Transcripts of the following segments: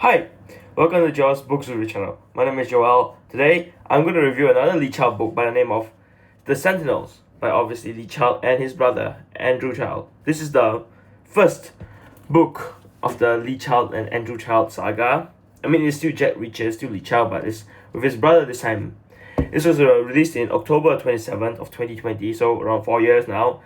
Hi, welcome to Joel's Books Review channel. My name is Joel. Today, I'm going to review another Lee Child book by the name of The Sentinels by obviously Lee Child and his brother Andrew Child. This is the first book of the Lee Child and Andrew Child saga. I mean, it's still Jack Reacher, still Lee Child, but it's with his brother this time. This was released in October 27th of 2020, so around 4 years now.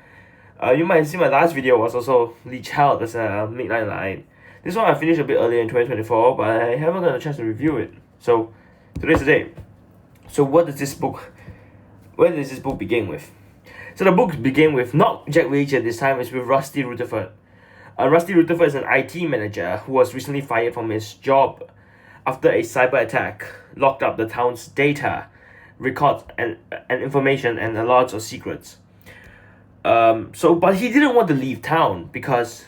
You might have seen my last video was also Lee Child, that's a Midnight Line. This one I finished a bit earlier in 2024, but I haven't gotten a chance to review it. So today's the day. So where does this book begin with? So the book began with not Jack Reacher this time, it's with Rusty Rutherford. Rusty Rutherford is an IT manager who was recently fired from his job after a cyber attack locked up the town's data, records, and information and a lot of secrets. But he didn't want to leave town because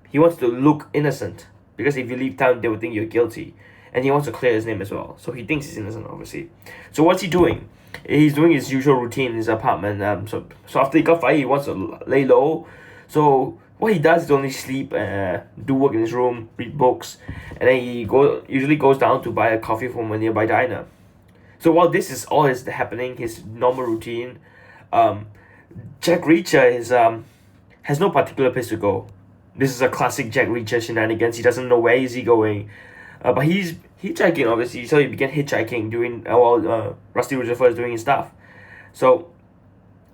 he wants to look innocent. Because if you leave town, they will think you're guilty. And he wants to clear his name as well. So he thinks he's innocent, obviously. So what's he doing? He's doing his usual routine in his apartment. So after he got fired, he wants to lay low. So what he does is only sleep, do work in his room, read books. And then he usually goes down to buy a coffee from a nearby diner. So while this is all is happening, his normal routine, Jack Reacher has no particular place to go. This is a classic Jack Reacher shenanigans. He doesn't know where is he going, but he's hitchhiking obviously. So he began hitchhiking while Rusty Rutherford is doing his stuff. So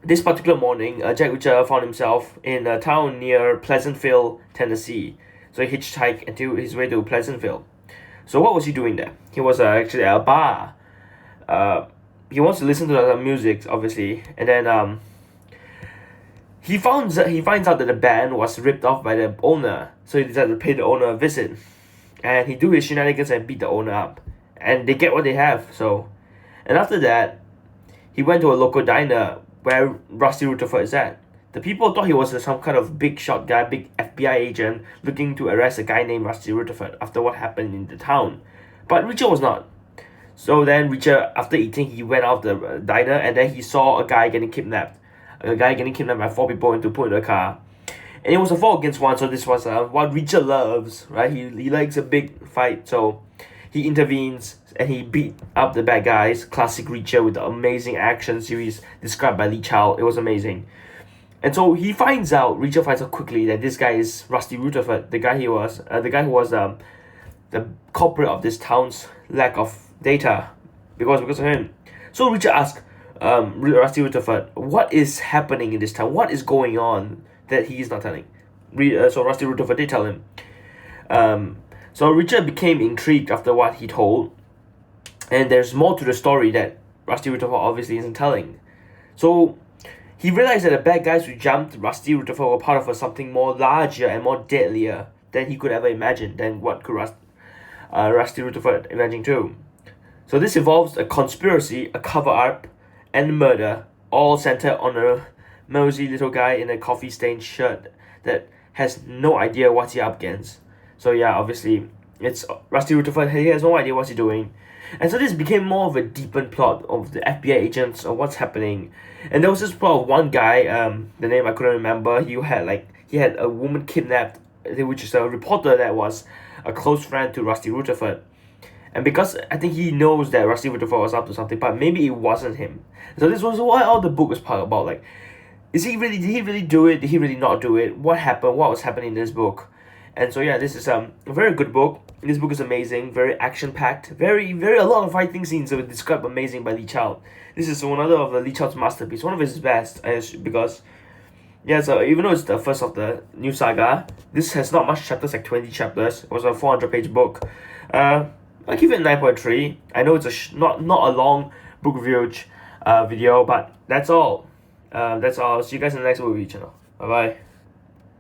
this particular morning, Jack Reacher found himself in a town near Pleasantville, Tennessee. So he hitchhiked until his way to Pleasantville. So what was he doing there? He was actually at a bar. He wants to listen to the music obviously, and then he finds out that the band was ripped off by the owner, so he decided to pay the owner a visit, and he do his shenanigans and beat the owner up, and they get what they have. And after that, he went to a local diner where Rusty Rutherford is at. The people thought he was some kind of big shot guy, big FBI agent looking to arrest a guy named Rusty Rutherford after what happened in the town, but Reacher was not. So then Reacher, after eating, he went out of the diner, and then he saw a guy getting kidnapped. A guy getting kidnapped by 4 people and to put in a car. And it was a 4 against 1, so this was what Reacher loves, right? He likes a big fight, so he intervenes and he beat up the bad guys. Classic Reacher with the amazing action series described by Lee Child. It was amazing. And so Reacher finds out quickly that this guy is Rusty Rutherford, the guy who was the culprit of this town's lack of data because of him. So Reacher asks Rusty Rutherford, what is happening in this town? What is going on that he is not telling? So Rusty Rutherford did tell him. So Richard became intrigued after what he told, and there's more to the story that Rusty Rutherford obviously isn't telling. So he realized that the bad guys who jumped Rusty Rutherford were part of something more larger and more deadlier than he could ever imagine, than what could Rusty Rutherford imagine too. So this involves a conspiracy, a cover-up, and murder, all centered on a mosey little guy in a coffee-stained shirt that has no idea what he's up against. So yeah, obviously, it's Rusty Rutherford. He has no idea what he's doing. And so this became more of a deepened plot of the FBI agents of what's happening. And there was this plot of one guy, the name I couldn't remember. He had a woman kidnapped, which is a reporter that was a close friend to Rusty Rutherford. And because I think he knows that Rusty Rutherford was up to something, but maybe it wasn't him. So this was what all the book was part about. Like, did he really do it? Did he really not do it? What happened? What was happening in this book? And so yeah, this is a very good book. This book is amazing, very action-packed, very a lot of fighting scenes that were described amazing by Lee Child. This is another of Lee Child's masterpiece, one of his best, because yeah, so even though it's the first of the new saga, this has not much chapters, like 20 chapters. It was a 400-page book. I give it 9.3. I know it's not a long book review video, but that's all. See you guys in the next movie channel. Bye bye.